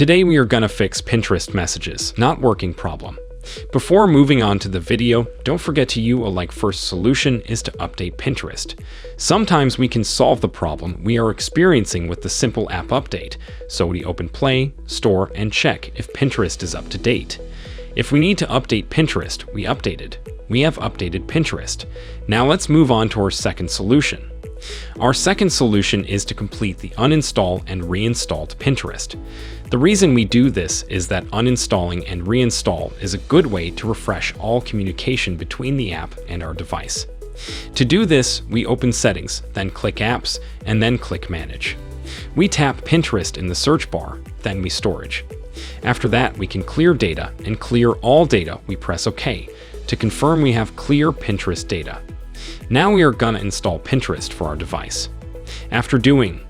Today we are gonna fix Pinterest messages, not working problem. Before moving on to the video, don't forget to use a like. First solution is to update Pinterest. Sometimes we can solve the problem we are experiencing with the simple app update. So we open Play, Store, and check if Pinterest is up to date. If we need to update Pinterest, we update it. We have updated Pinterest. Now let's move on to our second solution. Our second solution is to complete the uninstall and reinstalled Pinterest. The reason we do this is that uninstalling and reinstall is a good way to refresh all communication between the app and our device. To do this, we open Settings, then click Apps, and then click Manage. We tap Pinterest in the search bar, then we Storage. After that, we can clear data and clear all data. We press OK to confirm we have clear Pinterest data. Now we are gonna install Pinterest for our device. After doing,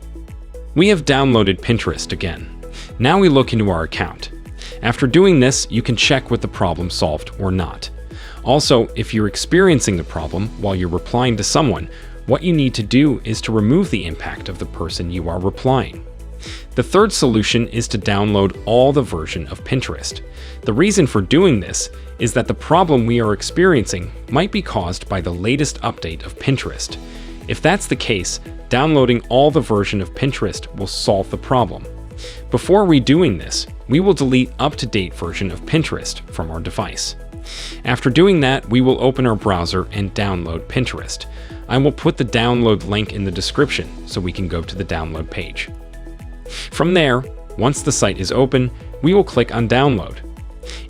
we have downloaded Pinterest again. Now we look into our account. After doing this, you can check with the problem solved or not. Also, if you're experiencing the problem while you're replying to someone, what you need to do is to remove the impact of the person you are replying. The third solution is to download all the version of Pinterest. The reason for doing this is that the problem we are experiencing might be caused by the latest update of Pinterest. If that's the case, downloading all the version of Pinterest will solve the problem. Before redoing this, we will delete up-to-date version of Pinterest from our device. After doing that, we will open our browser and download Pinterest. I will put the download link in the description so we can go to the download page. From there, once the site is open, we will click on Download.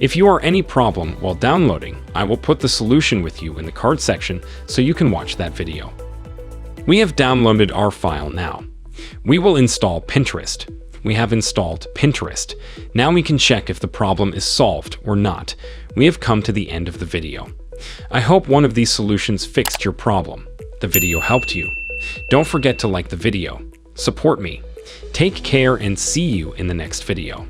If you are any problem while downloading, I will put the solution with you in the card section so you can watch that video. We have downloaded our file now. We will install Pinterest. We have installed Pinterest. Now we can check if the problem is solved or not. We have come to the end of the video. I hope one of these solutions fixed your problem. The video helped you. Don't forget to like the video. Support me. Take care and see you in the next video.